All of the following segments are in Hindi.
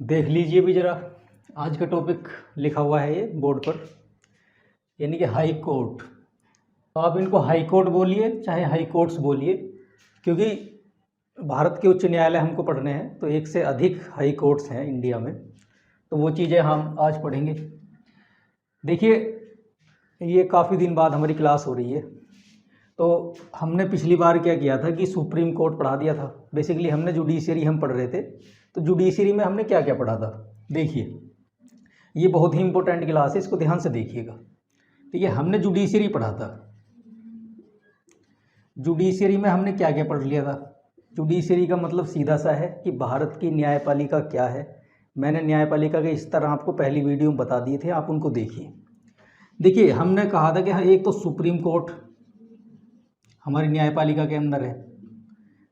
देख लीजिए भी ज़रा। आज का टॉपिक लिखा हुआ है ये बोर्ड पर, यानी कि हाई कोर्ट। तो आप इनको हाई कोर्ट बोलिए चाहे हाई कोर्ट्स बोलिए, क्योंकि भारत के उच्च न्यायालय हमको पढ़ने हैं तो एक से अधिक हाई कोर्ट्स हैं इंडिया में। तो वो चीज़ें हम आज पढ़ेंगे। देखिए, ये काफ़ी दिन बाद हमारी क्लास हो रही है। तो हमने पिछली बार क्या किया था कि सुप्रीम कोर्ट पढ़ा दिया था। बेसिकली हमने जुडिशरी हम पढ़ रहे थे। तो जुडिशरी में हमने क्या क्या पढ़ा था, देखिए ये बहुत ही इंपॉर्टेंट क्लास है, इसको ध्यान से देखिएगा। ठीक है, हमने जुडिशरी पढ़ा था। जुडिशरी में हमने क्या क्या पढ़ लिया था। जुडिशरी का मतलब सीधा सा है कि भारत की न्यायपालिका क्या है। मैंने न्यायपालिका के स्तर आपको पहली वीडियो में बता दिए थे, आप उनको देखिए। देखिए, हमने कहा था कि हाँ, एक तो सुप्रीम कोर्ट हमारी न्यायपालिका के अंदर है,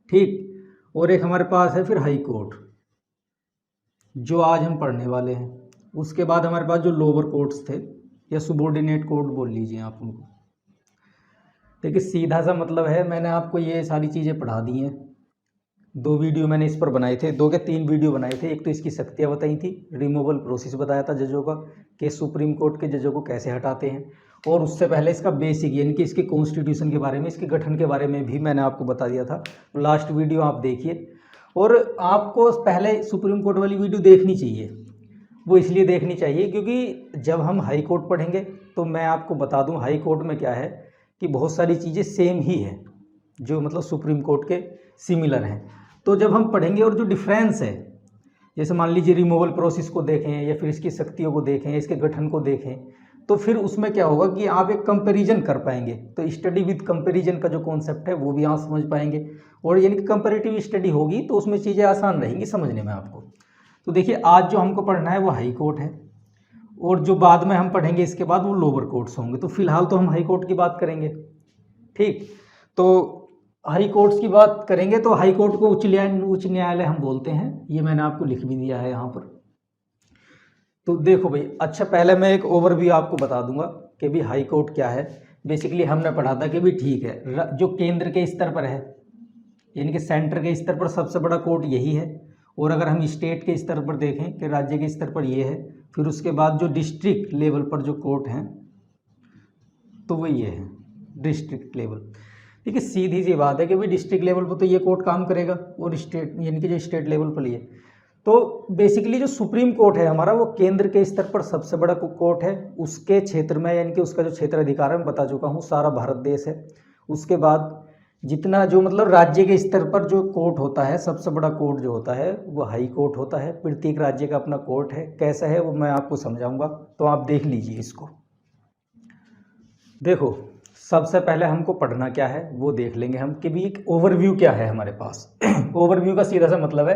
ठीक, और एक हमारे पास है फिर हाई कोर्ट, जो आज हम पढ़ने वाले हैं। उसके बाद हमारे पास जो लोअर कोर्ट्स थे या सुबॉर्डिनेट कोर्ट बोल लीजिए आप उनको। देखिए, सीधा सा मतलब है, मैंने आपको ये सारी चीज़ें पढ़ा दी हैं। 2 वीडियो मैंने इस पर बनाए थे, 2 के 3 वीडियो बनाए थे। एक तो इसकी शक्तियाँ बताई थी, रिमूवल प्रोसेस बताया था जजों का, कि सुप्रीम कोर्ट के जजों को कैसे हटाते हैं। और उससे पहले इसका बेसिक यानी कि इसके कॉन्स्टिट्यूशन के बारे में, इसके गठन के बारे में भी मैंने आपको बता दिया था। लास्ट वीडियो आप देखिए। और आपको पहले सुप्रीम कोर्ट वाली वीडियो देखनी चाहिए। वो इसलिए देखनी चाहिए क्योंकि जब हम हाई कोर्ट पढ़ेंगे तो मैं आपको बता दूं, हाई कोर्ट में क्या है कि बहुत सारी चीज़ें सेम ही हैं, जो मतलब सुप्रीम कोर्ट के सिमिलर हैं। तो जब हम पढ़ेंगे और जो डिफरेंस है, जैसे मान लीजिए रिमूवल प्रोसेस को देखें या फिर इसकी शक्तियों को देखें, इसके गठन को देखें, तो फिर उसमें क्या होगा कि आप एक कंपैरिजन कर पाएंगे। तो स्टडी विद कंपैरिजन का जो कॉन्सेप्ट है वो भी आप समझ पाएंगे। और यानी कि कंपैरेटिव स्टडी होगी तो उसमें चीज़ें आसान रहेंगी समझने में आपको। तो देखिए, आज जो हमको पढ़ना है वो हाई कोर्ट है, और जो बाद में हम पढ़ेंगे इसके बाद वो लोअर कोर्ट्स होंगे। तो फिलहाल तो हम हाई कोर्ट की बात करेंगे, ठीक। तो हाई कोर्ट्स की बात करेंगे तो हाई कोर्ट को उच्च न्यायालय हम बोलते हैं। ये मैंने आपको लिख भी दिया है यहाँ पर। तो देखो भाई, अच्छा पहले मैं एक ओवरव्यू आपको बता दूंगा कि भी हाई कोर्ट क्या है। बेसिकली हमने पढ़ा था कि भी ठीक है, जो केंद्र के स्तर पर है यानी कि सेंटर के स्तर पर सबसे बड़ा कोर्ट यही है। और अगर हम स्टेट के स्तर पर देखें कि राज्य के स्तर पर ये है, फिर उसके बाद जो डिस्ट्रिक्ट लेवल पर जो कोर्ट हैं तो वो ये है डिस्ट्रिक्ट लेवल। ठीक है, सीधी सी बात है कि भाई डिस्ट्रिक्ट लेवल पर तो ये कोर्ट काम करेगा, और स्टेट यानी कि जो स्टेट लेवल पर ये। तो बेसिकली जो सुप्रीम कोर्ट है हमारा, वो केंद्र के स्तर पर सबसे बड़ा कोर्ट है। उसके क्षेत्र में यानी कि उसका जो क्षेत्र अधिकार है मैं बता चुका हूँ, सारा भारत देश है। उसके बाद जितना जो मतलब राज्य के स्तर पर जो कोर्ट होता है, सबसे बड़ा कोर्ट जो होता है वो हाई कोर्ट होता है। प्रत्येक राज्य का अपना कोर्ट है, कैसा है वो मैं आपको समझाऊंगा, तो आप देख लीजिए इसको। देखो, सबसे पहले हमको पढ़ना क्या है वो देख लेंगे हम, कि भी एक ओवरव्यू क्या है हमारे पास। ओवरव्यू का सीधा सा मतलब है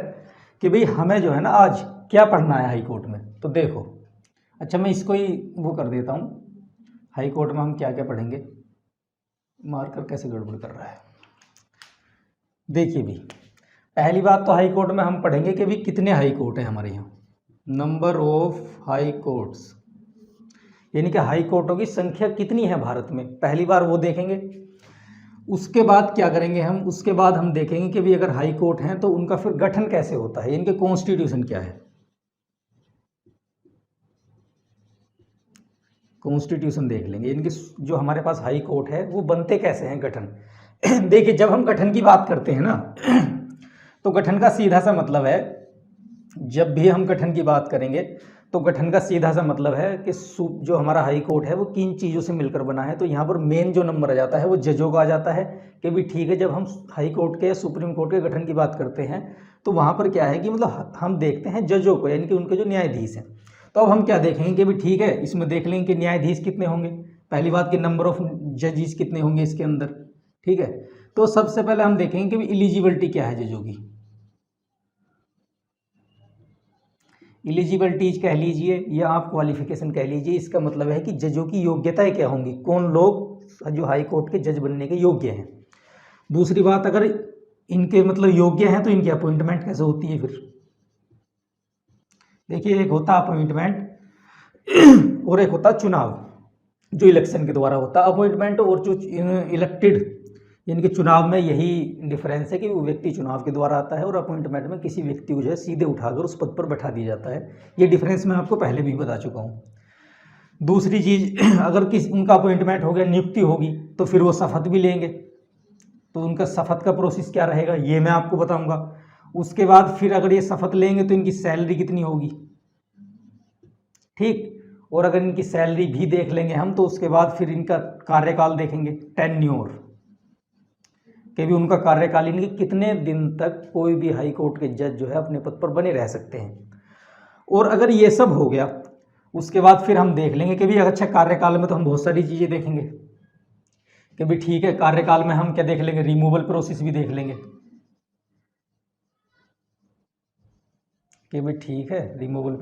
कि भाई हमें जो है ना आज क्या पढ़ना है हाई कोर्ट में। तो देखो, अच्छा मैं इसको ही वो कर देता हूँ, हाई कोर्ट में हम क्या क्या पढ़ेंगे। मार्कर कैसे गड़बड़ कर रहा है। देखिए भी, पहली बात तो हाई कोर्ट में हम पढ़ेंगे कि भी कितने हाई कोर्ट हैं हमारे यहाँ, नंबर ऑफ हाई कोर्ट्स, यानी कि हाई कोर्टों की संख्या कितनी है भारत में, पहली बार वो देखेंगे। उसके बाद क्या करेंगे हम, उसके बाद हम देखेंगे कि भी अगर हाई कोर्ट हैं तो उनका फिर गठन कैसे होता है, यानी कि कॉन्स्टिट्यूशन क्या है। कॉन्स्टिट्यूशन देख लेंगे, यानी कि जो हमारे पास हाई कोर्ट है वो बनते कैसे हैं, गठन। देखिए, जब हम गठन की बात करते हैं ना, तो गठन का सीधा सा मतलब है, जब भी हम गठन की बात करेंगे तो गठन का सीधा सा मतलब है कि जो हमारा हाई कोर्ट है वो किन चीज़ों से मिलकर बना है। तो यहाँ पर मेन जो नंबर आ जाता है वो जजों का आ जाता है कि भी ठीक है, जब हम हाई कोर्ट के या सुप्रीम कोर्ट के गठन की बात करते हैं तो वहाँ पर क्या है कि मतलब हम देखते हैं जजों को, यानी कि उनके जो न्यायाधीश हैं। तो अब हम क्या देखेंगे कि भी ठीक है, इसमें देख लेंगे कि न्यायाधीश कितने होंगे, पहली बात कि नंबर ऑफ जजेस कितने होंगे इसके अंदर, ठीक है। तो सबसे पहले हम देखेंगे कि भी एलिजिबिलिटी क्या है जजों की। एलिजिबिलिटीज कह लीजिए या आप क्वालिफिकेशन कह लीजिए, इसका मतलब है कि जजों की योग्यताएं क्या होंगी, कौन लोग जो हाई कोर्ट के जज बनने के योग्य हैं। दूसरी बात, अगर इनके मतलब योग्य हैं तो इनकी अपॉइंटमेंट कैसे होती है। फिर देखिए, एक होता अपॉइंटमेंट और एक होता चुनाव, जो इलेक्शन के द्वारा होता है। अपॉइंटमेंट और जो इलेक्टेड यानी कि चुनाव में यही डिफरेंस है कि वो व्यक्ति चुनाव के द्वारा आता है और अपॉइंटमेंट में किसी व्यक्ति को जो है सीधे उठाकर उस पद पर बैठा दिया जाता है। ये डिफरेंस मैं आपको पहले भी बता चुका हूँ। दूसरी चीज़, अगर किसी उनका अपॉइंटमेंट हो गया, नियुक्ति होगी, तो फिर वो शपथ भी लेंगे। तो उनका शपथ का प्रोसेस क्या रहेगा ये मैं आपको बताऊंगा। उसके बाद फिर अगर ये शपथ लेंगे तो इनकी सैलरी कितनी होगी, ठीक। और अगर इनकी सैलरी भी देख लेंगे हम, तो उसके बाद फिर इनका कार्यकाल देखेंगे, टेन्योर, कि भी उनका कार्यकाल, इनके कितने दिन तक कोई भी हाई कोर्ट के जज जो है अपने पद पर बने रह सकते हैं। और अगर ये सब हो गया, उसके बाद फिर हम देख लेंगे कि भी अच्छा कार्यकाल में तो हम बहुत सारी चीज़ें देखेंगे कि भी ठीक है। कार्यकाल में हम क्या देख लेंगे, रिमूवल प्रोसेस भी देख लेंगे कि भी ठीक है। रिमूवल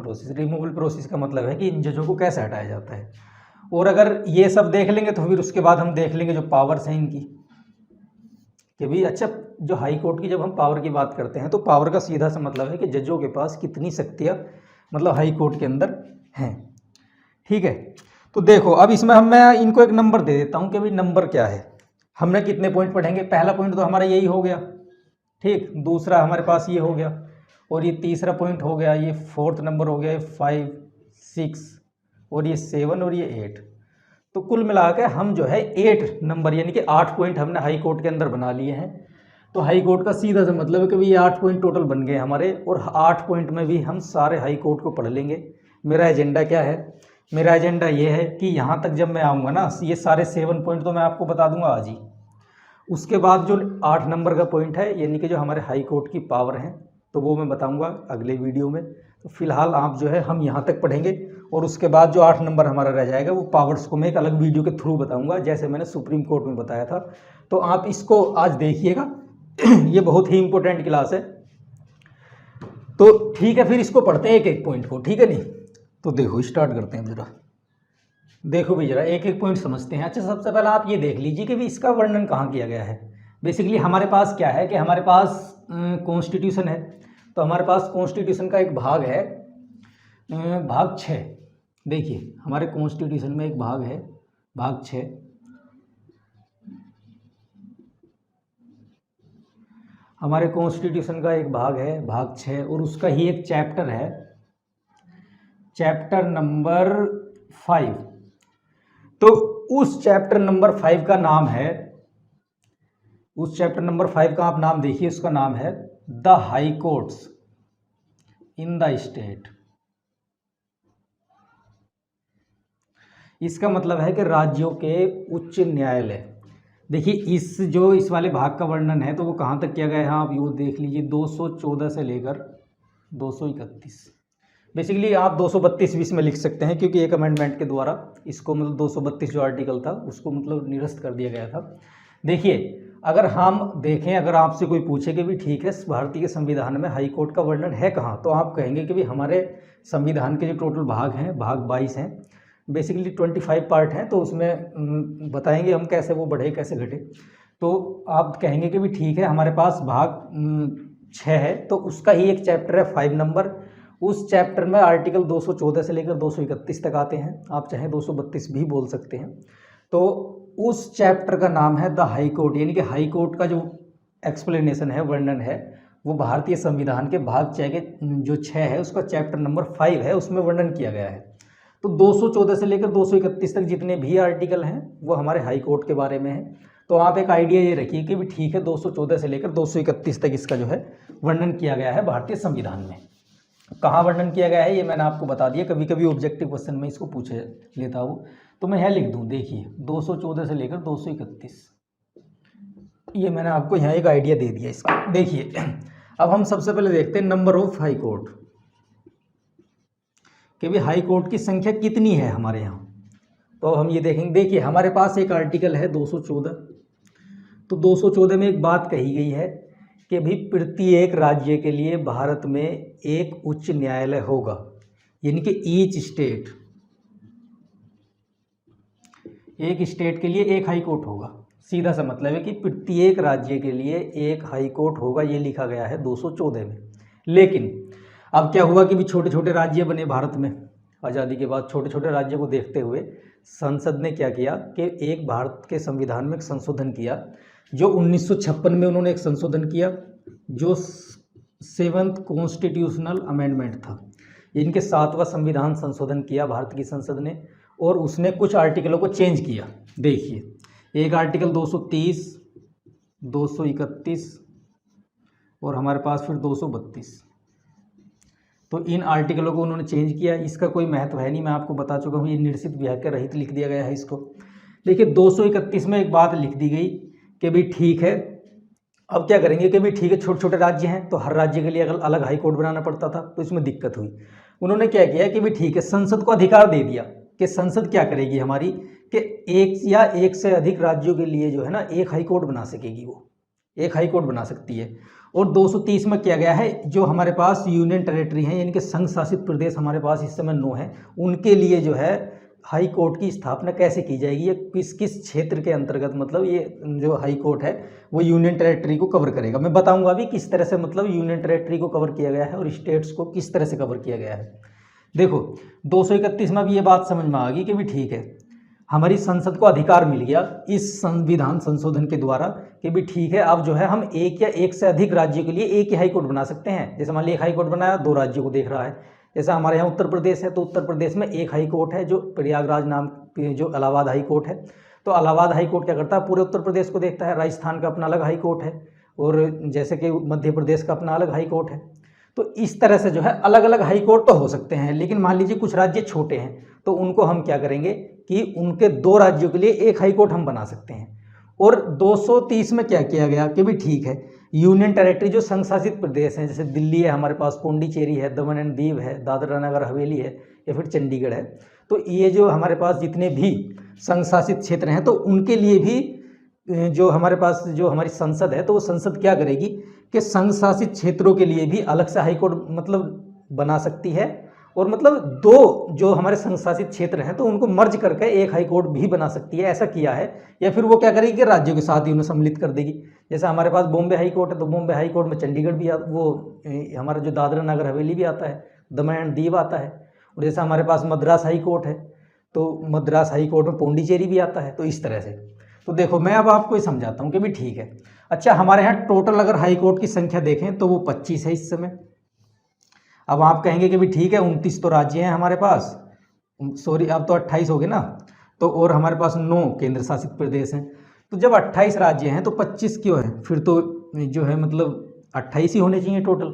प्रोसेस का मतलब है कि इन जजों को कैसे हटाया जाता है। और अगर ये सब देख लेंगे तो फिर उसके बाद हम देख लेंगे जो पावर्स हैं इनकी, कि भी अच्छा जो हाई कोर्ट की जब हम पावर की बात करते हैं तो पावर का सीधा सा मतलब है कि जजों के पास कितनी शक्तियाँ मतलब हाई कोर्ट के अंदर हैं, ठीक है। तो देखो अब इसमें मैं इनको एक नंबर दे देता हूँ कि भाई नंबर क्या है, हमने कितने पॉइंट पढ़ेंगे। पहला पॉइंट तो हमारा यही हो गया, ठीक। दूसरा हमारे पास ये हो गया, और ये तीसरा पॉइंट हो गया, ये फोर्थ नंबर हो गया, 5, 6, और ये 7 और ये 8। तो कुल मिला के हम जो है 8 नंबर यानी कि 8 पॉइंट हमने हाई कोर्ट के अंदर बना लिए हैं। तो हाई कोर्ट का सीधा सा मतलब है कि ये 8 पॉइंट टोटल बन गए हमारे, और 8 पॉइंट में भी हम सारे हाई कोर्ट को पढ़ लेंगे। मेरा एजेंडा क्या है, मेरा एजेंडा ये है कि यहाँ तक जब मैं आऊँगा ना, ये सारे 7 पॉइंट तो मैं आपको बता दूंगा आज ही। उसके बाद जो 8 नंबर का पॉइंट है यानी कि जो हमारे हाई कोर्ट की पावर हैं, तो वो मैं बताऊंगा अगले वीडियो में। तो फिलहाल आप जो है हम यहाँ तक पढ़ेंगे, और उसके बाद जो 8 नंबर हमारा रह जाएगा वो पावर्स को मैं एक अलग वीडियो के थ्रू बताऊंगा, जैसे मैंने सुप्रीम कोर्ट में बताया था। तो आप इसको आज देखिएगा ये बहुत ही इंपॉर्टेंट क्लास है। तो ठीक है, फिर इसको पढ़ते हैं एक एक पॉइंट को, ठीक है नहीं। तो देखो स्टार्ट करते हैं जरा, देखो भी जरा एक एक पॉइंट समझते हैं। अच्छा सबसे पहले आप ये देख लीजिए कि भी इसका वर्णन कहाँ किया गया है। बेसिकली हमारे पास क्या है कि हमारे पास कॉन्स्टिट्यूशन है। तो हमारे पास कॉन्स्टिट्यूशन का एक भाग है, भाग 6। देखिए हमारे कॉन्स्टिट्यूशन में एक भाग है, भाग 6। हमारे कॉन्स्टिट्यूशन का एक भाग है, भाग 6, और उसका ही एक चैप्टर है, चैप्टर नंबर 5। तो उस चैप्टर नंबर 5 का नाम है, उस चैप्टर नंबर 5 का आप नाम देखिए, उसका नाम है the high courts in the state. इसका मतलब है कि राज्यों के उच्च न्यायालय। देखिए इस वाले भाग का वर्णन है तो वो कहाँ तक किया गया है, आप ये देख लीजिए 214 से लेकर 231। बेसिकली आप 232 बीच में लिख सकते हैं, क्योंकि एक अमेंडमेंट के द्वारा इसको मतलब 232 जो आर्टिकल था उसको मतलब निरस्त कर दिया गया था। देखिए अगर हम देखें, अगर आपसे कोई पूछे कि भी ठीक है भारतीय के संविधान में हाई कोर्ट का वर्णन है कहाँ, तो आप कहेंगे कि भी हमारे संविधान के जो टोटल भाग हैं, भाग 22 हैं, बेसिकली 25 पार्ट हैं, तो उसमें बताएंगे हम कैसे वो बढ़े कैसे घटे। तो आप कहेंगे कि भी ठीक है हमारे पास भाग 6 है, तो उसका ही एक चैप्टर है 5 नंबर। उस चैप्टर में आर्टिकल 214 से लेकर 231 तक आते हैं, आप चाहे 232 भी बोल सकते हैं। तो उस चैप्टर का नाम है द हाई कोर्ट, यानी कि हाई कोर्ट का जो एक्सप्लेनेशन है, वर्णन है, वो भारतीय संविधान के भाग 6 के जो 6 है उसका चैप्टर नंबर 5 है, उसमें वर्णन किया गया है। तो 214 से लेकर 231 तक जितने भी आर्टिकल हैं वो हमारे हाई कोर्ट के बारे में है। तो आप एक आइडिया ये रखिए कि भी ठीक है 214 से लेकर 231 तक इसका जो है वर्णन किया गया है भारतीय संविधान में। कहाँ वर्णन किया गया है ये मैंने आपको बता दिया, कभी कभी ऑब्जेक्टिव क्वेश्चन में इसको पूछे लेता हूँ, तो मैं यहाँ लिख दूँ। देखिए 214 से लेकर 231, ये मैंने आपको यहाँ एक आइडिया दे दिया इसका। देखिए अब हम सबसे पहले देखते हैं नंबर ऑफ हाई कोर्ट, कि भाई हाई कोर्ट की संख्या कितनी है हमारे यहाँ। तो हम ये देखेंगे, देखिए हमारे पास एक आर्टिकल है 214। तो 214 में एक बात कही गई है कि भी प्रत्येक राज्य के लिए भारत में एक उच्च न्यायालय होगा, यानी कि ईच स्टेट, एक स्टेट के लिए एक हाई कोर्ट होगा। सीधा सा मतलब है कि प्रत्येक राज्य के लिए एक हाई कोर्ट होगा, ये लिखा गया है 214 में। लेकिन अब क्या हुआ कि भी छोटे छोटे राज्य बने भारत में आज़ादी के बाद। छोटे छोटे राज्यों को देखते हुए संसद ने क्या किया कि एक भारत के संविधान में एक संशोधन किया, जो 1956 में उन्होंने एक संशोधन किया, जो 7th कॉन्स्टिट्यूशनल अमेंडमेंट था। इनके 7वां संविधान संशोधन किया भारत की संसद ने, और उसने कुछ आर्टिकलों को चेंज किया। देखिए, एक आर्टिकल 230, 231 और हमारे पास फिर 232, तो इन आर्टिकलों को उन्होंने चेंज किया। इसका कोई महत्व है नहीं, मैं आपको बता चुका हूँ, ये निर्सित व्याख्या रहित लिख दिया गया है इसको। देखिए 231 में एक बात लिख दी गई कि भाई ठीक है, अब क्या करेंगे कि भाई ठीक है, छोटे छोटे राज्य हैं तो हर राज्य के लिए अलग हाई कोर्ट बनाना पड़ता था, तो इसमें दिक्कत हुई। उन्होंने क्या किया कि भाई ठीक है, संसद को अधिकार दे दिया कि संसद क्या करेगी हमारी, कि एक या एक से अधिक राज्यों के लिए जो है ना एक हाई कोर्ट बना सकेगी, वो एक हाई कोर्ट बना सकती है। और 230 में किया गया है, जो हमारे पास यूनियन टेरिटरी हैं, यानी कि संघ शासित प्रदेश हमारे पास इस समय 9 हैं, उनके लिए जो है हाई कोर्ट की स्थापना कैसे की जाएगी, ये किस किस क्षेत्र के अंतर्गत, मतलब ये जो हाई कोर्ट है वो यूनियन टेरिटरी को कवर करेगा। मैं बताऊंगा अभी किस तरह से मतलब यूनियन टेरिटरी को कवर किया गया है और स्टेट्स को किस तरह से कवर किया गया है। देखो 231 में भी ये बात समझ में आ गई कि भी ठीक है, हमारी संसद को अधिकार मिल गया इस संविधान संशोधन के द्वारा कि भी ठीक है, अब जो है हम एक या एक से अधिक राज्यों के लिए एक ही हाई कोर्ट बना सकते हैं। जैसे मान लीजिए एक हाई कोर्ट बनाया, 2 राज्यों को देख रहा है, जैसा हमारे यहाँ उत्तर प्रदेश है, तो उत्तर प्रदेश में एक हाई कोर्ट है जो प्रयागराज नाम जो इलाहाबाद हाई कोर्ट है। तो इलाहाबाद हाई कोर्ट क्या करता है, पूरे उत्तर प्रदेश को देखता है। राजस्थान का अपना अलग हाई कोर्ट है, और जैसे कि मध्य प्रदेश का अपना अलग हाई कोर्ट है। तो इस तरह से जो है अलग अलग हाई कोर्ट तो हो सकते हैं, लेकिन मान लीजिए कुछ राज्य छोटे हैं तो उनको हम क्या करेंगे कि उनके 2 राज्यों के लिए एक हाई कोर्ट हम बना सकते हैं। और 230 में क्या किया गया कि भी ठीक है, यूनियन टेरिटरी जो संघ शासित प्रदेश हैं, जैसे दिल्ली है हमारे पास, पौंडीचेरी है, दमन एंड दीव है, दादरा नगर हवेली है, या फिर चंडीगढ़ है, तो ये जो हमारे पास जितने भी संघ शासित क्षेत्र हैं, तो उनके लिए भी जो हमारे पास जो हमारी संसद है, तो वो संसद क्या करेगी कि संघ शासित क्षेत्रों के लिए भी अलग से हाई कोर्ट मतलब बना सकती है, और मतलब 2 जो हमारे संघ शासित क्षेत्र हैं तो उनको मर्ज करके एक हाई कोर्ट भी बना सकती है, ऐसा किया है। या फिर वो क्या करेगी कि राज्यों के साथ ही उन्हें सम्मिलित कर देगी। जैसे हमारे पास बॉम्बे हाई कोर्ट है, तो बॉम्बे हाई कोर्ट में चंडीगढ़ भी वो हमारा जो दादरा नगर हवेली भी आता है, दमन एंड दीव आता है। और जैसे हमारे पास मद्रास हाई कोर्ट है, तो मद्रास हाई कोर्ट में पौंडीचेरी भी आता है। तो इस तरह से, तो देखो मैं अब आपको ये समझाता हूँ कि भी ठीक है। अच्छा, हमारे यहाँ टोटल अगर हाई कोर्ट की संख्या देखें तो वो 25 है इस समय। अब आप कहेंगे कि भी ठीक है, 29 तो राज्य हैं हमारे पास, सॉरी अब तो 28 हो गए ना, तो और हमारे पास 9 केंद्र शासित प्रदेश हैं। तो जब 28 राज्य हैं तो 25 क्यों है, फिर तो जो है मतलब 28 ही होने चाहिए टोटल,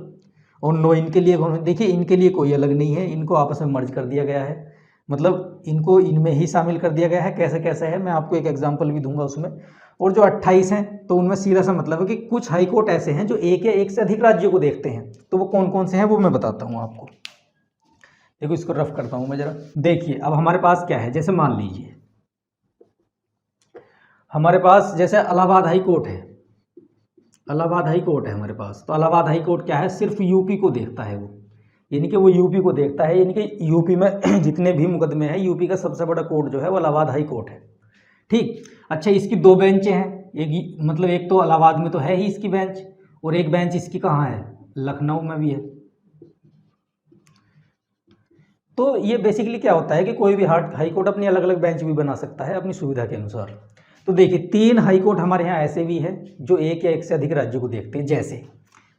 और 9 इनके लिए। देखिए इनके लिए कोई अलग नहीं है, इनको आपस में मर्ज कर दिया गया है, मतलब इनको इनमें ही शामिल कर दिया गया है। कैसे कैसे है, मैं आपको एक एग्जाम्पल भी दूंगा उसमें। और जो 28 हैं तो उनमें सीधा सा मतलब है कि कुछ हाई कोर्ट ऐसे हैं जो एक या एक से अधिक राज्यों को देखते हैं, तो वो कौन कौन से हैं वो मैं बताता हूँ आपको। देखो इसको रफ करता हूँ मैं जरा। देखिए अब हमारे पास क्या है, जैसे मान लीजिए हमारे पास जैसे इलाहाबाद हाई कोर्ट है, इलाहाबाद हाई कोर्ट है हमारे पास। तो इलाहाबाद हाई कोर्ट क्या है, सिर्फ यूपी को देखता है वो, यानी कि वो यूपी को देखता है, यानी कि यूपी में जितने भी मुकदमे हैं, यूपी का सबसे बड़ा कोर्ट जो है वो इलाहाबाद हाई कोर्ट है। ठीक, अच्छा इसकी 2 बेंचें हैं, एक मतलब एक तो इलाहाबाद में तो है ही इसकी बेंच, और एक बेंच इसकी कहाँ है, लखनऊ में भी है। तो ये बेसिकली क्या होता है कि कोई भी हाई कोर्ट अपनी अलग अलग बेंच भी बना सकता है अपनी सुविधा के अनुसार। तो देखिए 3 हाई कोर्ट हमारे यहाँ ऐसे भी है जो एक या एक से अधिक राज्यों को देखते हैं। जैसे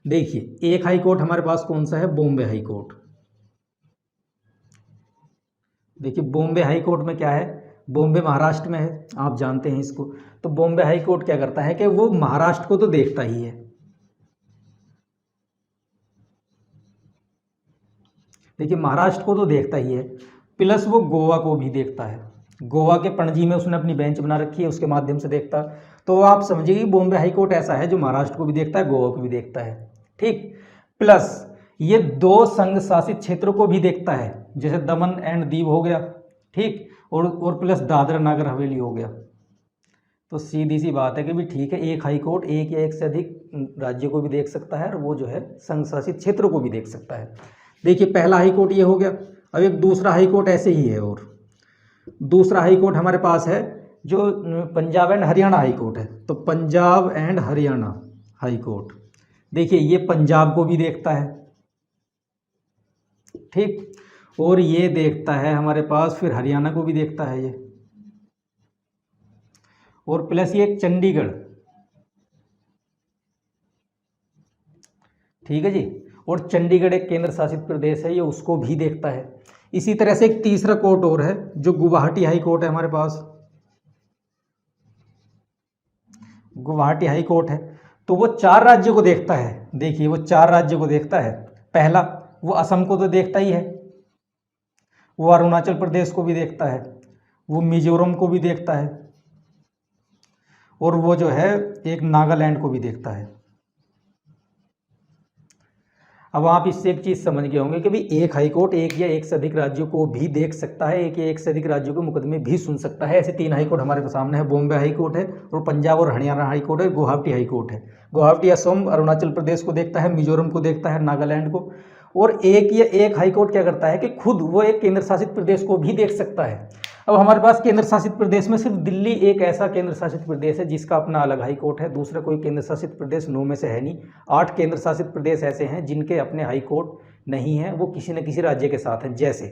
देखिए एक हाई कोर्ट हमारे पास कौन सा है, बॉम्बे हाई कोर्ट। देखिए बॉम्बे हाई कोर्ट में क्या है, बॉम्बे महाराष्ट्र में है, आप जानते हैं इसको। तो बॉम्बे हाई कोर्ट क्या करता है कि वो महाराष्ट्र को तो देखता ही है। देखिए महाराष्ट्र को तो देखता ही है, प्लस वो गोवा को भी देखता है। गोवा के पणजी में उसने अपनी बेंच बना रखी है, उसके माध्यम से देखता। तो आप समझिए कि बॉम्बे हाई कोर्ट ऐसा है जो महाराष्ट्र को भी देखता है, गोवा को भी देखता है। ठीक, प्लस ये 2 संघ शासित क्षेत्रों को भी देखता है, जैसे दमन एंड दीव हो गया, ठीक, और प्लस दादरा नगर हवेली हो गया। तो सीधी सी बात है कि भी ठीक है, एक हाई कोर्ट एक या एक से अधिक राज्यों को भी देख सकता है, और वो जो है संघ शासित क्षेत्रों को भी देख सकता है। देखिए पहला हाई कोर्ट ये हो गया। अब एक दूसरा हाई कोर्ट ऐसे ही है, और दूसरा हाई कोर्ट हमारे पास है जो Punjab and Haryana high court है। तो Punjab and Haryana high court, देखिए ये पंजाब को भी देखता है, ठीक, और ये देखता है हमारे पास फिर हरियाणा को भी देखता है ये, और प्लस ये चंडीगढ़, ठीक है जी। और चंडीगढ़ एक केंद्र शासित प्रदेश है, ये उसको भी देखता है। इसी तरह से एक तीसरा कोर्ट और है जो गुवाहाटी हाई कोर्ट है हमारे पास, गुवाहाटी हाई कोर्ट है। तो वो 4 राज्यों को देखता है। देखिए वो 4 राज्यों को देखता है। पहला, वो असम को तो देखता ही है, वो अरुणाचल प्रदेश को भी देखता है, वो मिजोरम को भी देखता है, और वो जो है एक नागालैंड को भी देखता है। अब आप इससे एक चीज़ समझ गए होंगे कि भाई एक हाई कोर्ट एक या एक से अधिक राज्यों को भी देख सकता है, एक या एक से अधिक राज्यों के मुकदमे भी सुन सकता है। ऐसे 3 हाई कोर्ट हमारे सामने है, बॉम्बे हाई कोर्ट है, और पंजाब और हरियाणा हाई कोर्ट है, गुवाहाटी हाई कोर्ट है। गुवाहाटी असम अरुणाचल प्रदेश को देखता है, मिजोरम को देखता है, नागालैंड को। और एक या एक हाई कोर्ट क्या करता है कि खुद वो एक केंद्र शासित प्रदेश को भी देख सकता है। अब हमारे पास केंद्र शासित प्रदेश में सिर्फ दिल्ली एक ऐसा केंद्र शासित प्रदेश है जिसका अपना अलग हाई कोर्ट है, दूसरा कोई केंद्र शासित प्रदेश 9 में से है नहीं। 8 केंद्र शासित प्रदेश ऐसे हैं जिनके अपने हाई कोर्ट नहीं है, वो किसी न किसी राज्य के साथ हैं। जैसे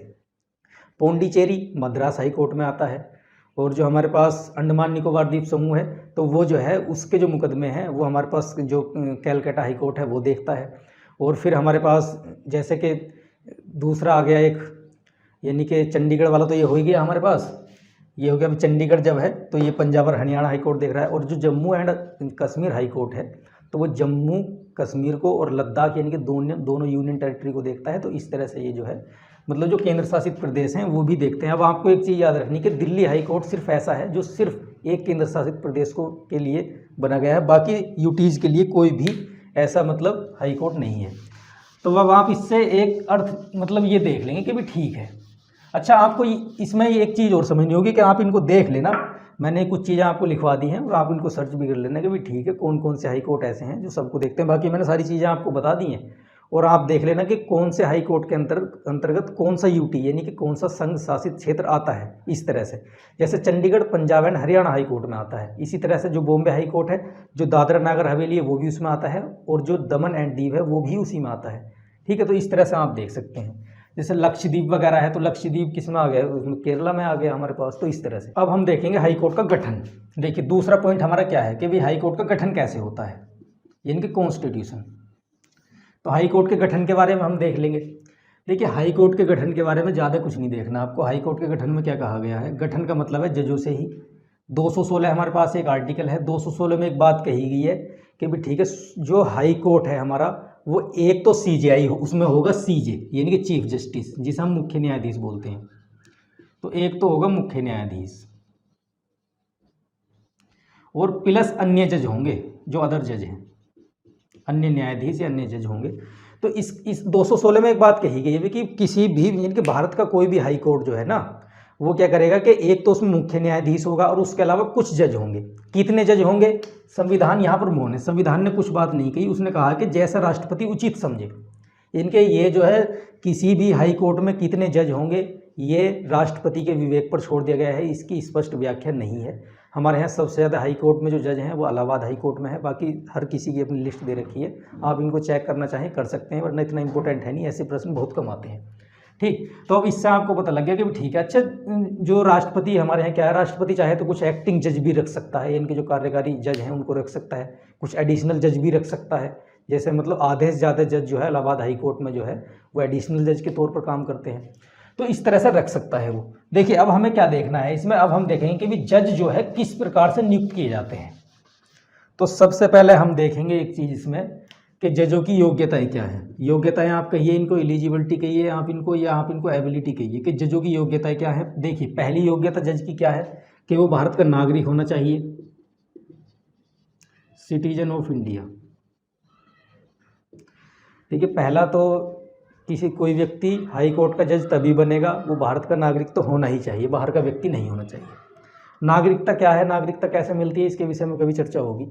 पौंडीचेरी मद्रास हाई कोर्ट में आता है, और जो हमारे पास अंडमान निकोबार द्वीप समूह है तो वो जो है उसके जो मुकदमे हैं वो हमारे पास जो कैलकाटा हाई कोर्ट है वो देखता है। और फिर हमारे पास जैसे कि दूसरा आ गया एक, यानी कि चंडीगढ़ वाला तो ये हो ही गया हमारे पास, ये हो गया। अभी चंडीगढ़ जब है तो ये पंजाब और हरियाणा हाई कोर्ट देख रहा है। और जो Jammu and Kashmir high court है तो वो जम्मू कश्मीर को और लद्दाख यानी कि दोनों यूनियन टेरिटरी को देखता है। तो इस तरह से ये जो है मतलब जो केंद्र शासित प्रदेश हैं वो भी देखते हैं। अब आपको एक चीज़ याद रखनी कि दिल्ली हाई कोर्ट सिर्फ ऐसा है जो सिर्फ एक केंद्र शासित प्रदेश को के लिए बना गया है, बाकी यूटीज़ के लिए कोई भी ऐसा मतलब हाई कोर्ट नहीं है। तो अब आप इससे एक अर्थ मतलब ये देख लेंगे कि भी ठीक है। अच्छा, आपको इसमें एक चीज़ और समझनी होगी कि आप इनको देख लेना, मैंने कुछ चीज़ें आपको लिखवा दी हैं और आप इनको सर्च भी कर लेना कि भाई ठीक है कौन कौन से हाई कोर्ट ऐसे हैं जो सबको देखते हैं। बाकी मैंने सारी चीज़ें आपको बता दी हैं, और आप देख लेना कि कौन से हाई कोर्ट के अंतर्गत कौन सा यूटी यानी कि कौन सा संघ शासित क्षेत्र आता है। इस तरह से जैसे Chandigarh Punjab and Haryana high court में आता है, इसी तरह से जो बॉम्बे हाई कोर्ट है, जो दादरा नगर हवेली है वो भी उसमें आता है, और जो दमन एंड दीव है वो भी उसी में आता है। ठीक है, तो इस तरह से आप देख सकते हैं। जैसे लक्षद्वीप वगैरह है तो लक्षद्वीप किस में आ गया, उसमें केरला में आ गया हमारे पास। तो इस तरह से अब हम देखेंगे हाई कोर्ट का गठन। देखिए दूसरा पॉइंट हमारा क्या है कि भाई हाई कोर्ट का गठन कैसे होता है, यानी कि कॉन्स्टिट्यूशन। तो हाई कोर्ट के गठन के बारे में हम देख लेंगे। देखिए हाई कोर्ट के गठन के बारे में ज़्यादा कुछ नहीं देखना आपको। हाई कोर्ट के गठन में क्या कहा गया है, गठन का मतलब है जजों से ही। 216 हमारे पास एक आर्टिकल है, 216 में एक बात कही गई है कि भाई ठीक है जो हाई कोर्ट है हमारा वो एक तो सीजेआई उसमें होगा, सीजे यानी कि चीफ जस्टिस जिसे हम मुख्य न्यायाधीश बोलते हैं। तो एक तो होगा मुख्य न्यायाधीश, और प्लस अन्य जज होंगे जो अदर जज हैं, अन्य न्यायाधीश या अन्य जज होंगे। तो इस 216 में एक बात कही गई है कि किसी भी यानी कि भारत का कोई भी हाई कोर्ट जो है ना वो क्या करेगा कि एक तो उसमें मुख्य न्यायाधीश होगा और उसके अलावा कुछ जज होंगे। कितने जज होंगे, संविधान यहाँ पर मौन है, संविधान ने कुछ बात नहीं कही। उसने कहा कि जैसा राष्ट्रपति उचित समझे। इनके ये जो है किसी भी हाई कोर्ट में कितने जज होंगे ये राष्ट्रपति के विवेक पर छोड़ दिया गया है, इसकी स्पष्ट व्याख्या नहीं है। हमारे यहाँ सबसे ज़्यादा हाई कोर्ट में जो जज हैं वो इलाहाबाद हाई कोर्ट में है, बाकी हर किसी की अपनी लिस्ट दे रखी है, आप इनको चेक करना चाहें कर सकते हैं, वरना इतना इंपॉर्टेंट है नहीं, ऐसे प्रश्न बहुत कम आते हैं। ठीक, तो अब इससे आपको पता लग गया कि ठीक है। अच्छा, जो राष्ट्रपति हमारे यहाँ क्या है, राष्ट्रपति चाहे तो कुछ एक्टिंग जज भी रख सकता है, इनके जो कार्यकारी जज हैं उनको रख सकता है, कुछ एडिशनल जज भी रख सकता है। जैसे मतलब आधे से ज़्यादा जज जो है इलाहाबाद हाई कोर्ट में जो है वो एडिशनल जज के तौर पर काम करते हैं, तो इस तरह से रख सकता है वो। देखिए अब हमें क्या देखना है इसमें, अब हम देखेंगे कि भी जज जो है किस प्रकार से नियुक्त किए जाते हैं। तो सबसे पहले हम देखेंगे एक चीज़ इसमें कि जजों की योग्यताएं क्या है। योग्यताएं आप कहिए इनको एलिजिबिलिटी कहिए आप इनको, या आप इनको एबिलिटी कहिए, कि जजों की योग्यताएं क्या है। देखिए पहली योग्यता जज की क्या है कि वो भारत का नागरिक होना चाहिए, सिटीजन ऑफ इंडिया। देखिए पहला तो किसी कोई व्यक्ति हाई कोर्ट का जज तभी बनेगा वो भारत का नागरिक तो होना ही चाहिए, बाहर का व्यक्ति नहीं होना चाहिए। नागरिकता क्या है, नागरिकता कैसे मिलती है, इसके विषय में कभी चर्चा होगी।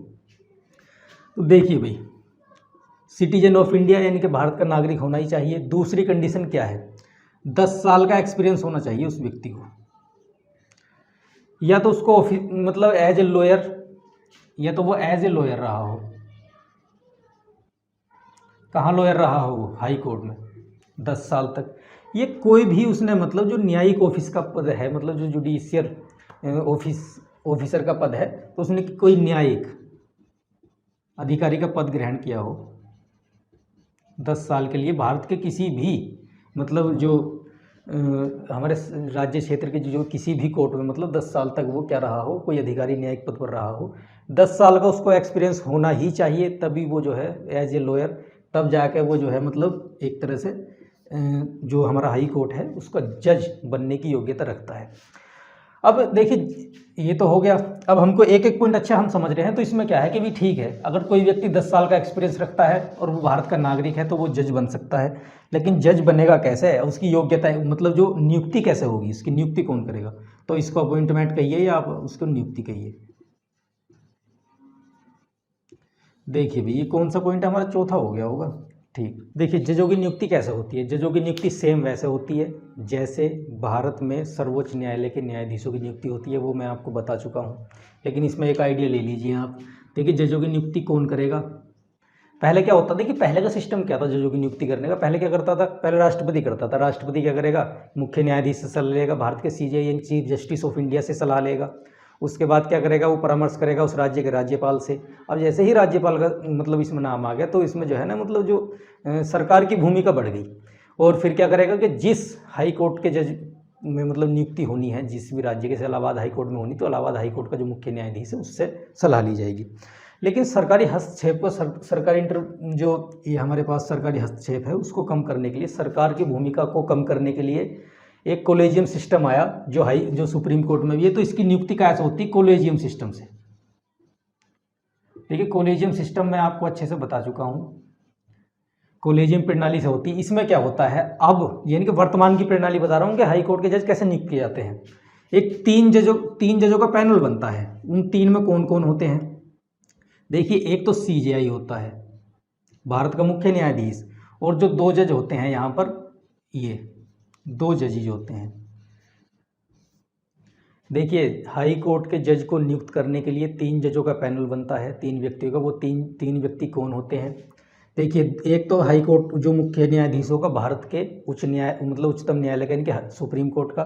तो देखिए भाई सिटीजन ऑफ इंडिया यानी कि भारत का नागरिक होना ही चाहिए। दूसरी कंडीशन क्या है, 10 साल का एक्सपीरियंस होना चाहिए उस व्यक्ति को, या तो उसको मतलब एज ए लॉयर, या तो वो एज ए लॉयर रहा हो। कहाँ लॉयर रहा हो वो, हाई कोर्ट में 10 साल तक। ये कोई भी उसने मतलब जो न्यायिक ऑफिस का पद है, मतलब जो जुडिशियल ऑफिसर का पद है, तो उसने कोई न्यायिक अधिकारी का पद ग्रहण किया हो, 10 साल के लिए भारत के किसी भी मतलब जो हमारे राज्य क्षेत्र के जो किसी भी कोर्ट में मतलब 10 साल तक वो क्या रहा हो, कोई अधिकारी न्यायिक पद पर रहा हो, 10 साल का उसको एक्सपीरियंस होना ही चाहिए, तभी वो जो है एज ए लॉयर तब जाके वो जो है मतलब एक तरह से जो हमारा हाई कोर्ट है उसका जज बनने की योग्यता रखता है। अब देखिए ये तो हो गया, अब हमको एक एक पॉइंट अच्छा हम समझ रहे हैं। तो इसमें क्या है कि भी ठीक है, अगर कोई व्यक्ति 10 साल का एक्सपीरियंस रखता है और वो भारत का नागरिक है तो वो जज बन सकता है, लेकिन जज बनेगा कैसे है, उसकी योग्यता मतलब जो नियुक्ति कैसे होगी, इसकी नियुक्ति कौन करेगा, तो इसको अपॉइंटमेंट कहिए या आप उसको नियुक्ति कहिए। देखिए भाई ये कौन सा पॉइंट हमारा चौथा हो गया होगा। ठीक, देखिए जजों की नियुक्ति कैसे होती है। जजों की नियुक्ति सेम वैसे होती है जैसे भारत में सर्वोच्च न्यायालय के न्यायाधीशों की नियुक्ति होती है, वो मैं आपको बता चुका हूँ, लेकिन इसमें एक आइडिया ले लीजिए आप। देखिए जजों की नियुक्ति कौन करेगा। पहले क्या होता था कि पहले का सिस्टम क्या था जजों की नियुक्ति करने का, पहले क्या करता था, पहले राष्ट्रपति करता था। राष्ट्रपति क्या करेगा, मुख्य न्यायाधीश से सलाह लेगा, भारत के CJI chief justice of India से सलाह लेगा। उसके बाद क्या करेगा, वो परामर्श करेगा उस राज्य के राज्यपाल से। अब जैसे ही राज्यपाल का मतलब इसमें नाम आ गया तो इसमें जो है ना मतलब जो सरकार की भूमिका बढ़ गई। और फिर क्या करेगा कि जिस हाई कोर्ट के जज में मतलब नियुक्ति होनी है जिस भी राज्य के, से इलाहाबाद हाई कोर्ट में होनी, तो इलाहाबाद हाई कोर्ट का जो मुख्य न्यायाधीश है उससे सलाह ली जाएगी। लेकिन सरकारी हस्तक्षेप को सरकारी जो ये हमारे पास सरकारी हस्तक्षेप है उसको कम करने के लिए, सरकार की भूमिका को कम करने के लिए एक कोलेजियम सिस्टम आया जो सुप्रीम कोर्ट में भी है। तो इसकी नियुक्ति कैसे होती है, कोलेजियम सिस्टम से। देखिए कोलेजियम सिस्टम मैं आपको अच्छे से बता चुका हूँ, कोलेजियम प्रणाली से होती है। इसमें क्या होता है, अब यानी कि वर्तमान की प्रणाली बता रहा हूँ कि हाई कोर्ट के जज कैसे नियुक्त किए जाते हैं। एक तीन जजों का पैनल बनता है। उन तीन में कौन कौन होते हैं, देखिए एक तो CJI होता है भारत का मुख्य न्यायाधीश, और जो 2 जज होते हैं यहाँ पर, ये 2 जजेज होते हैं। देखिए हाई कोर्ट के जज को नियुक्त करने के लिए 3 जजों का पैनल बनता है, 3 व्यक्तियों का। वो तीन व्यक्ति कौन होते हैं, देखिए एक तो हाई कोर्ट जो मुख्य न्यायाधीशों का भारत के उच्च न्याय मतलब उच्चतम न्यायालय का यानी कि सुप्रीम कोर्ट का,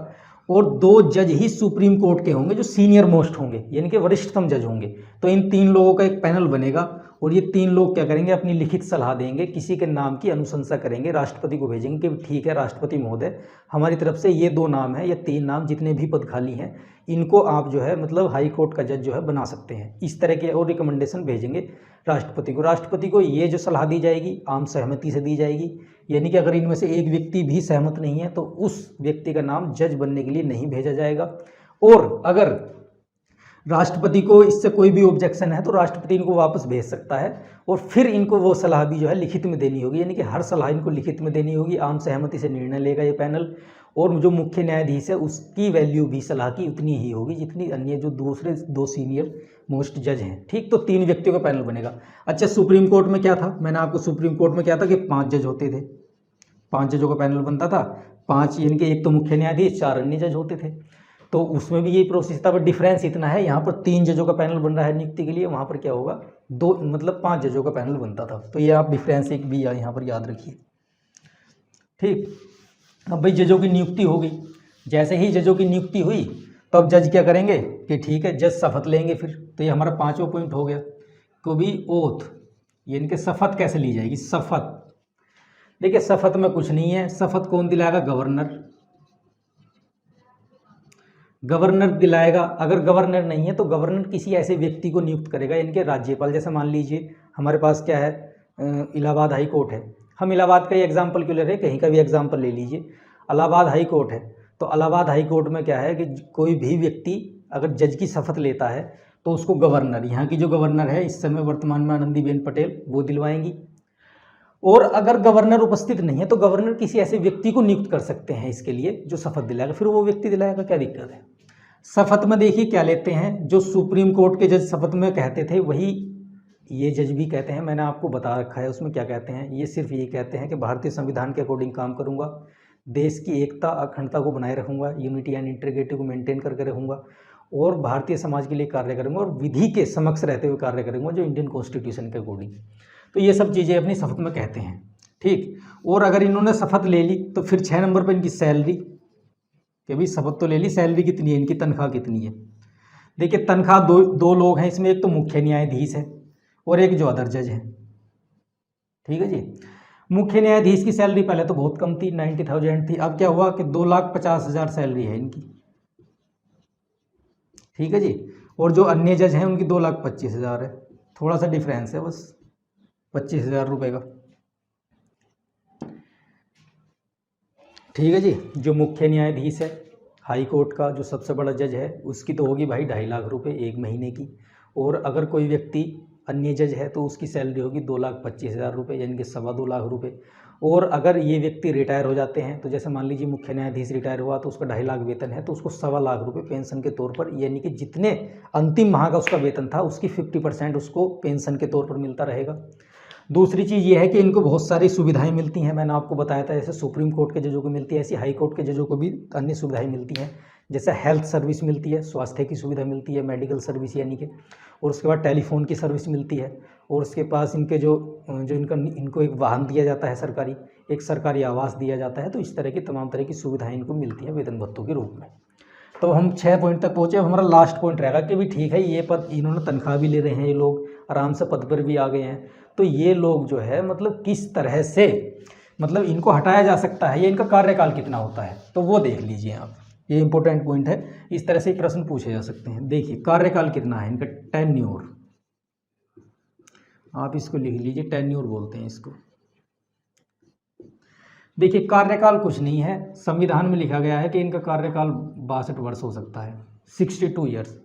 और 2 जज ही सुप्रीम कोर्ट के होंगे जो सीनियर मोस्ट होंगे यानी कि वरिष्ठतम जज होंगे। तो इन 3 लोगों का एक पैनल बनेगा और ये 3 लोग क्या करेंगे, अपनी लिखित सलाह देंगे, किसी के नाम की अनुशंसा करेंगे, राष्ट्रपति को भेजेंगे कि ठीक है राष्ट्रपति महोदय हमारी तरफ से ये 2 नाम है या 3 नाम जितने भी पद खाली हैं इनको आप जो है मतलब हाई कोर्ट का जज जो है बना सकते हैं। इस तरह के और रिकमेंडेशन भेजेंगे राष्ट्रपति को। राष्ट्रपति को ये जो सलाह दी जाएगी आम सहमति से दी जाएगी, यानी कि अगर इनमें से एक व्यक्ति भी सहमत नहीं है तो उस व्यक्ति का नाम जज बनने के लिए नहीं भेजा जाएगा। और अगर राष्ट्रपति को इससे कोई भी ऑब्जेक्शन है तो राष्ट्रपति इनको वापस भेज सकता है और फिर इनको वो सलाह भी जो है लिखित में देनी होगी, यानी कि हर सलाह इनको लिखित में देनी होगी। आम सहमति से निर्णय लेगा ये पैनल, और जो मुख्य न्यायाधीश है उसकी वैल्यू भी सलाह की उतनी ही होगी जितनी अन्य जो दूसरे 2 सीनियर मोस्ट जज हैं। ठीक, तो 3 व्यक्तियों का पैनल बनेगा। अच्छा सुप्रीम कोर्ट में क्या था, मैंने आपको सुप्रीम कोर्ट में क्या था कि 5 जज होते थे, 5 जजों का पैनल बनता था। 5 यानी कि एक तो मुख्य न्यायाधीश, 4 अन्य जज होते थे। तो उसमें भी यही प्रोसेस था, बट डिफरेंस इतना है यहाँ पर 3 जजों का पैनल बन रहा है नियुक्ति के लिए, वहाँ पर क्या होगा 2 मतलब 5 जजों का पैनल बनता था। तो ये आप डिफरेंस एक भी यहाँ पर याद रखिए। ठीक, अब भाई जजों की नियुक्ति हो गई। जैसे ही जजों की नियुक्ति हुई तो अब जज क्या करेंगे कि ठीक है जज शपथ लेंगे फिर। तो ये हमारा 5वां पॉइंट हो गया। को भी ओथ यानी कि शपथ कैसे ली जाएगी। शपथ देखिए शपथ में कुछ नहीं है, शपथ कौन दिलाएगा, गवर्नर। गवर्नर दिलाएगा। अगर गवर्नर नहीं है तो गवर्नर किसी ऐसे व्यक्ति को नियुक्त करेगा, यानी कि राज्यपाल। जैसे मान लीजिए हमारे पास क्या है, इलाहाबाद हाई कोर्ट है। हम इलाहाबाद का ही एग्जाम्पल क्यों ले रहे हैं, कहीं का भी एग्जाम्पल ले लीजिए। इलाहाबाद हाई कोर्ट है तो इलाहाबाद हाई कोर्ट में क्या है कि कोई भी व्यक्ति अगर जज की शपथ लेता है तो उसको गवर्नर, यहाँ की जो गवर्नर है इस समय वर्तमान में आनंदीबेन पटेल, वो दिलवाएंगी। और अगर गवर्नर उपस्थित नहीं है तो गवर्नर किसी ऐसे व्यक्ति को नियुक्त कर सकते हैं इसके लिए जो शपथ दिलाएगा, फिर वो व्यक्ति दिलाएगा, क्या दिक्कत है। शपथ में देखिए क्या लेते हैं, जो सुप्रीम कोर्ट के जज शपथ में कहते थे वही ये जज भी कहते हैं। मैंने आपको बता रखा है उसमें क्या कहते हैं। ये सिर्फ ये कहते हैं कि भारतीय संविधान के अकॉर्डिंग काम करूंगा, देश की एकता अखंडता को बनाए रखूंगा, यूनिटी एंड इंटीग्रिटी को मेंटेन करके रखूंगा, और भारतीय समाज के लिए कार्य करूंगा, और विधि के समक्ष रहते हुए कार्य करूंगा जो इंडियन कॉन्स्टिट्यूशन के अकॉर्डिंग। तो ये सब चीज़ें अपनी शपथ में कहते हैं। ठीक, और अगर इन्होंने शपथ ले ली तो फिर 6 नंबर पर इनकी सैलरी, कि भाई शपथ तो ले ली, सैलरी कितनी है इनकी, तनख्वाह कितनी है। देखिए तनख्वाह दो लोग हैं इसमें, एक तो मुख्य न्यायाधीश है और एक जो अदर जज है। ठीक है जी। मुख्य न्यायाधीश की सैलरी पहले तो बहुत कम थी, 90,000 थी। अब क्या हुआ कि 2,50,000 सैलरी है इनकी, ठीक है जी। और जो अन्य जज हैं उनकी 2,25,000 है, थोड़ा सा डिफरेंस है बस 25,000 रुपये का, ठीक है जी। जो मुख्य न्यायाधीश है हाई कोर्ट का, जो सबसे बड़ा जज है, उसकी तो होगी भाई 2.5 लाख रुपये एक महीने की। और अगर कोई व्यक्ति अन्य जज है तो उसकी सैलरी होगी 2,25,000 रुपये, यानी कि 2.25 लाख रुपये। और अगर ये व्यक्ति रिटायर हो जाते हैं, तो जैसे मान लीजिए मुख्य न्यायाधीश रिटायर हुआ तो उसका 2.5 लाख वेतन है, तो उसको 2.25 लाख रुपये पेंशन के तौर पर, यानी कि जितने अंतिम माह का उसका वेतन था उसकी 50% उसको पेंशन के तौर पर मिलता रहेगा। दूसरी चीज़ ये है कि इनको बहुत सारी सुविधाएं मिलती हैं, मैंने आपको बताया था, जैसे सुप्रीम कोर्ट के जजों को मिलती है, ऐसी हाई कोर्ट के जजों को भी अन्य सुविधाएं मिलती हैं। जैसे हेल्थ सर्विस मिलती है, स्वास्थ्य की सुविधा मिलती है, मेडिकल सर्विस यानी कि, और उसके बाद टेलीफोन की सर्विस मिलती है। और उसके पास इनके जो इनको एक वाहन दिया जाता है सरकारी, एक सरकारी आवास दिया जाता है। तो इस तरह की तमाम तरह की सुविधाएँ इनको मिलती हैं वेतन भत्तों के रूप में। तो हम 6 पॉइंट तक पहुँचे। अब हमारा लास्ट पॉइंट रहेगा कि भी ठीक है, ये पद इन्होंने तनख्वाह भी ले रहे हैं, ये लोग आराम से पद पर भी आ गए हैं, तो ये लोग जो है मतलब किस तरह से मतलब इनको हटाया जा सकता है, ये इनका कार्यकाल कितना होता है, तो वो देख लीजिए आप। ये इंपॉर्टेंट पॉइंट है, इस तरह से प्रश्न पूछे जा सकते हैं। देखिए कार्यकाल कितना है इनका, टेन्योर, आप इसको लिख लीजिए, टेन्योर बोलते हैं इसको। देखिए कार्यकाल कुछ नहीं है, संविधान में लिखा गया है कि इनका कार्यकाल 62 वर्ष हो सकता है, 62 ईयर्स,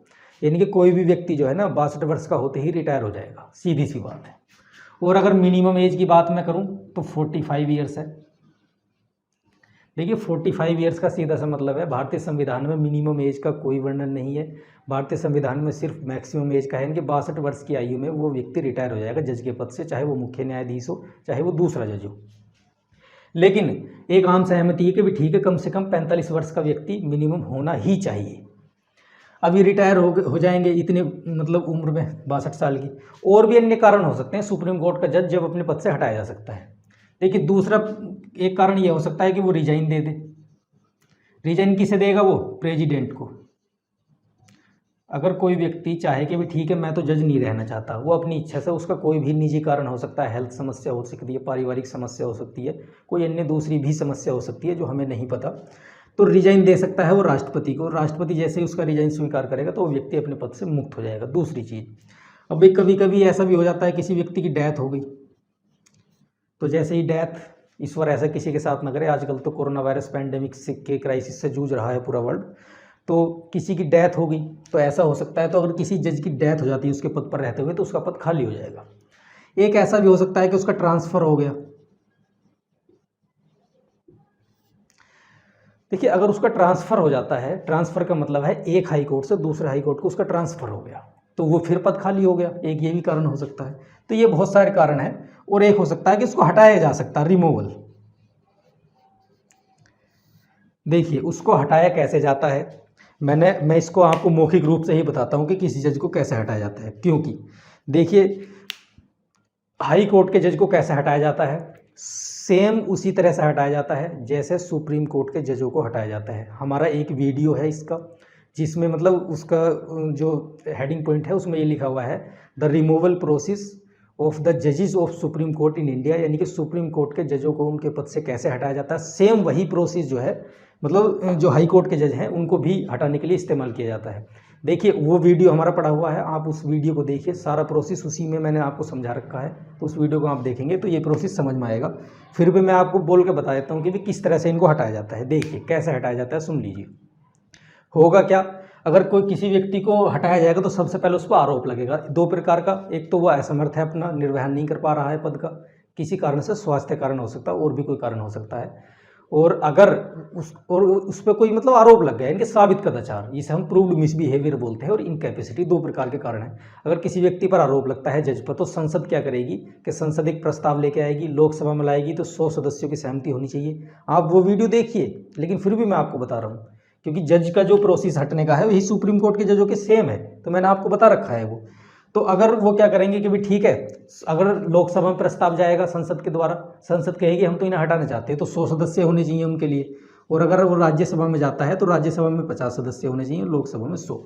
यानी कि कोई भी व्यक्ति जो है ना 62 वर्ष का होते ही रिटायर हो जाएगा, सीधी सी बात है। और अगर मिनिमम एज की बात मैं करूं तो 45 ईयर्स है। देखिए 45 ईयर्स का सीधा सा मतलब है, भारतीय संविधान में मिनिमम एज का कोई वर्णन नहीं है, भारतीय संविधान में सिर्फ मैक्सिमम एज का है, इनके 62 वर्ष की आयु में वो व्यक्ति रिटायर हो जाएगा जज के पद से, चाहे वो मुख्य न्यायाधीश हो चाहे वो दूसरा जज हो। लेकिन एक आम सहमति है कि भी ठीक है, कम से कम 45 वर्ष का व्यक्ति मिनिमम होना ही चाहिए। अभी रिटायर हो जाएंगे इतने मतलब उम्र में 62 साल की। और भी अन्य कारण हो सकते हैं, सुप्रीम कोर्ट का जज जब अपने पद से हटाया जा सकता है। देखिए दूसरा एक कारण ये हो सकता है कि वो रिजाइन दे दे। रिजाइन किसे देगा, वो प्रेसिडेंट को। अगर कोई व्यक्ति चाहे कि भी ठीक है मैं तो जज नहीं रहना चाहता, वो अपनी इच्छा से, उसका कोई भी निजी कारण हो सकता है, हेल्थ समस्या हो सकती है, पारिवारिक समस्या हो सकती है, कोई अन्य दूसरी भी समस्या हो सकती है जो हमें नहीं पता, तो रिजाइन दे सकता है वो राष्ट्रपति को। राष्ट्रपति जैसे ही उसका रिजाइन स्वीकार करेगा तो वो व्यक्ति अपने पद से मुक्त हो जाएगा। दूसरी चीज़, अब एक कभी कभी ऐसा भी हो जाता है किसी व्यक्ति की डेथ हो गई, तो जैसे ही डेथ, ईश्वर ऐसा किसी के साथ न करे, आजकल तो कोरोना वायरस पैंडेमिक के क्राइसिस से जूझ रहा है पूरा वर्ल्ड, तो किसी की डेथ हो गई तो ऐसा हो सकता है, तो अगर किसी जज की डेथ हो जाती है उसके पद पर रहते हुए तो उसका पद खाली हो जाएगा। एक ऐसा भी हो सकता है कि उसका ट्रांसफ़र हो गया। देखिए अगर उसका ट्रांसफ़र हो जाता है, ट्रांसफ़र का मतलब है एक हाई कोर्ट से दूसरे हाई कोर्ट को उसका ट्रांसफ़र हो गया, तो वो फिर पद खाली हो गया, एक ये भी कारण हो सकता है। तो ये बहुत सारे कारण हैं। और एक हो सकता है कि उसको हटाया जा सकता है, रिमूवल। देखिए उसको हटाया कैसे जाता है, मैं इसको आपको मौखिक रूप से ही बताता हूँ कि किसी जज को कैसे हटाया जाता है। क्योंकि देखिए हाई कोर्ट के जज को कैसे हटाया जाता है, सेम उसी तरह से हटाया जाता है जैसे सुप्रीम कोर्ट के जजों को हटाया जाता है। हमारा एक वीडियो है इसका, जिसमें मतलब उसका जो हेडिंग पॉइंट है उसमें ये लिखा हुआ है, the removal process of the जजेस of supreme court in India, यानी कि सुप्रीम कोर्ट के जजों को उनके पद से कैसे हटाया जाता है। सेम वही प्रोसेस जो है मतलब जो हाई कोर्ट के जज हैं उनको भी हटाने के लिए इस्तेमाल किया जाता है। देखिए वो वीडियो हमारा पड़ा हुआ है, आप उस वीडियो को देखिए, सारा प्रोसेस उसी में मैंने आपको समझा रखा है, तो उस वीडियो को आप देखेंगे तो ये प्रोसेस समझ में आएगा। फिर भी मैं आपको बोल के बता देता हूँ कि किस तरह से इनको हटाया जाता है। देखिए कैसे हटाया जाता है, सुन लीजिए। होगा क्या, अगर कोई किसी व्यक्ति को हटाया जाएगा तो सबसे पहले उस पर आरोप लगेगा दो प्रकार का। एक तो वो असमर्थ है, अपना निर्वहन नहीं कर पा रहा है पद का, किसी कारण से, स्वास्थ्य कारण हो सकता है और भी कोई कारण हो सकता है। और अगर उस पर कोई मतलब आरोप लग गया, इनके साबित कदाचार, जिसे हम प्रूव्ड मिसबिहेवियर बोलते हैं, और इनकैपेसिटी, दो प्रकार के कारण हैं। अगर किसी व्यक्ति पर आरोप लगता है जज पर, तो संसद क्या करेगी कि संसद एक प्रस्ताव लेके आएगी, लोकसभा में लाएगी, तो 100 सदस्यों की सहमति होनी चाहिए। आप वो वीडियो देखिए, लेकिन फिर भी मैं आपको बता रहा हूँ क्योंकि जज का जो प्रोसेस हटने का है वही सुप्रीम कोर्ट के जजों के सेम है, तो मैंने आपको बता रखा है वो। तो अगर वो क्या करेंगे कि भी ठीक है, अगर लोकसभा में प्रस्ताव जाएगा संसद के द्वारा, संसद कहेगी हम तो इन्हें हटाना चाहते हैं, तो 100 सदस्य होने चाहिए उनके लिए। और अगर वो राज्यसभा में जाता है तो राज्यसभा में 50 सदस्य होने चाहिए, लोकसभा में 100।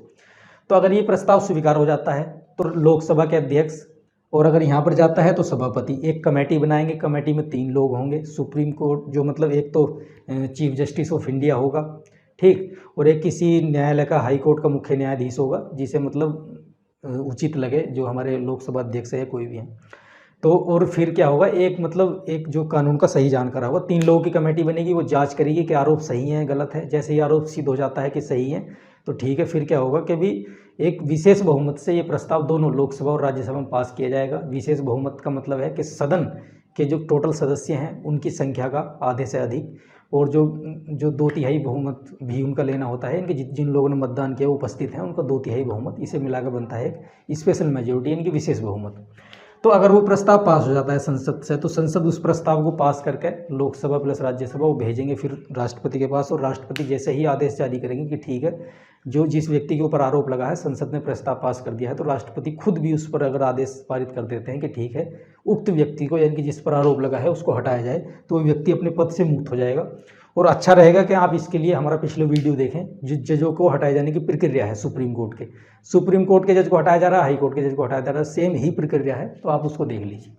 तो अगर ये प्रस्ताव स्वीकार हो जाता है तो लोकसभा के अध्यक्ष और अगर यहाँ पर जाता है तो सभापति। एक कमेटी बनाएंगे, कमेटी में 3 लोग होंगे। सुप्रीम कोर्ट जो मतलब एक तो चीफ जस्टिस ऑफ इंडिया होगा, ठीक, और एक किसी न्यायालय का, हाई कोर्ट का मुख्य न्यायाधीश होगा, जिसे मतलब उचित लगे, जो हमारे लोकसभा अध्यक्ष है कोई भी है। तो और फिर क्या होगा, एक मतलब एक जो कानून का सही जानकार होगा, 3 लोगों की कमेटी बनेगी, वो जांच करेगी कि आरोप सही है गलत है। जैसे ही आरोप सिद्ध हो जाता है कि सही है तो ठीक है, फिर क्या होगा कि भी एक विशेष बहुमत से ये प्रस्ताव दोनों लोकसभा और राज्यसभा में पास किया जाएगा। विशेष बहुमत का मतलब है कि सदन के जो टोटल सदस्य हैं उनकी संख्या का आधे से अधिक, और जो 2/3 बहुमत भी उनका लेना होता है। इनके जिन लोगों ने मतदान किया वो उपस्थित हैं, उनका 2/3 बहुमत, इसे मिलाकर बनता है एक स्पेशल मेजोरिटी, इनकी विशेष बहुमत। तो अगर वो प्रस्ताव पास हो जाता है संसद से, तो संसद उस प्रस्ताव को पास करके लोकसभा प्लस राज्यसभा वो भेजेंगे फिर राष्ट्रपति के पास, और राष्ट्रपति जैसे ही आदेश जारी करेंगे कि ठीक है, जो जिस व्यक्ति के ऊपर आरोप लगा है संसद ने प्रस्ताव पास कर दिया है, तो राष्ट्रपति खुद भी उस पर अगर आदेश पारित कर देते हैं कि ठीक है, उक्त व्यक्ति को, यानी कि जिस पर आरोप लगा है उसको हटाया जाए, तो वो व्यक्ति अपने पद से मुक्त हो जाएगा। और अच्छा रहेगा कि आप इसके लिए हमारा पिछले वीडियो देखें, जिस जजों को हटाए जाने की प्रक्रिया है सुप्रीम कोर्ट के जज को हटाया जा रहा है, हाई कोर्ट के जज को हटाया जा रहा है, सेम ही प्रक्रिया है, तो आप उसको देख लीजिए।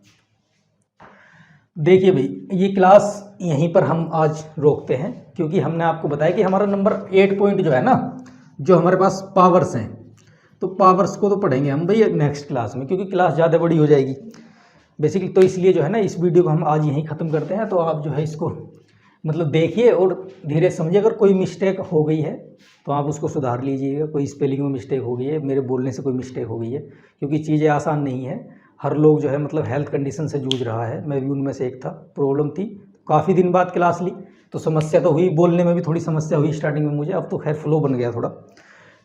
देखिए भाई, ये क्लास यहीं पर हम आज रोकते हैं, क्योंकि हमने आपको बताया कि हमारा नंबर 8 पॉइंट जो है ना, जो हमारे पास पावर्स हैं, तो पावर्स को तो पढ़ेंगे हम भाई नेक्स्ट क्लास में, क्योंकि क्लास ज़्यादा बड़ी हो जाएगी बेसिकली। तो इसलिए जो है ना, इस वीडियो को हम आज यहीं ख़त्म करते हैं। तो आप जो है इसको मतलब देखिए और धीरे समझिए। अगर कोई मिस्टेक हो गई है तो आप उसको सुधार लीजिएगा। कोई स्पेलिंग में मिस्टेक हो गई है, मेरे बोलने से कोई मिस्टेक हो गई है, क्योंकि चीज़ें आसान नहीं है। हर लोग जो है मतलब हेल्थ कंडीशन से जूझ रहा है, मैं भी उनमें से एक था। प्रॉब्लम थी, काफ़ी दिन बाद क्लास ली तो समस्या तो हुई, बोलने में भी थोड़ी समस्या हुई स्टार्टिंग में मुझे, अब तो खैर फ्लो बन गया थोड़ा।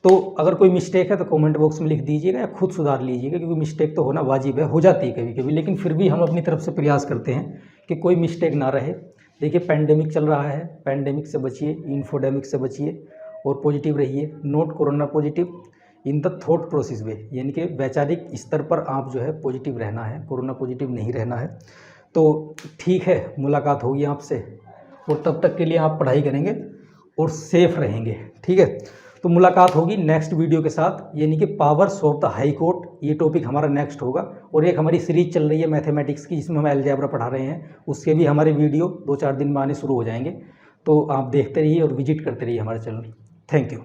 तो अगर कोई मिस्टेक है तो कमेंट बॉक्स में लिख दीजिएगा या खुद सुधार लीजिएगा, क्योंकि मिस्टेक तो होना वाजिब है, हो जाती है कभी कभी, लेकिन फिर भी हम अपनी तरफ से प्रयास करते हैं कि कोई मिस्टेक ना रहे। देखिए, पैंडेमिक चल रहा है, पैंडेमिक से बचिए, इन्फोडेमिक से बचिए और पॉजिटिव रहिए। Not corona positive in the thought process way, यानी कि वैचारिक स्तर पर आप जो है पॉजिटिव रहना है, कोरोना पॉजिटिव नहीं रहना है। तो ठीक है, मुलाकात होगी आपसे, और तब तक के लिए आप पढ़ाई करेंगे और सेफ रहेंगे, ठीक है। तो मुलाकात होगी नेक्स्ट वीडियो के साथ, यानी कि powers of the high court, ये टॉपिक हमारा नेक्स्ट होगा। और एक हमारी सीरीज चल रही है मैथमेटिक्स की, जिसमें हम अलजेब्रा पढ़ा रहे हैं, उसके भी हमारे वीडियो 2-4 दिन में आने शुरू हो जाएंगे। तो आप देखते रहिए और विजिट करते रहिए हमारे चैनल। Thank you.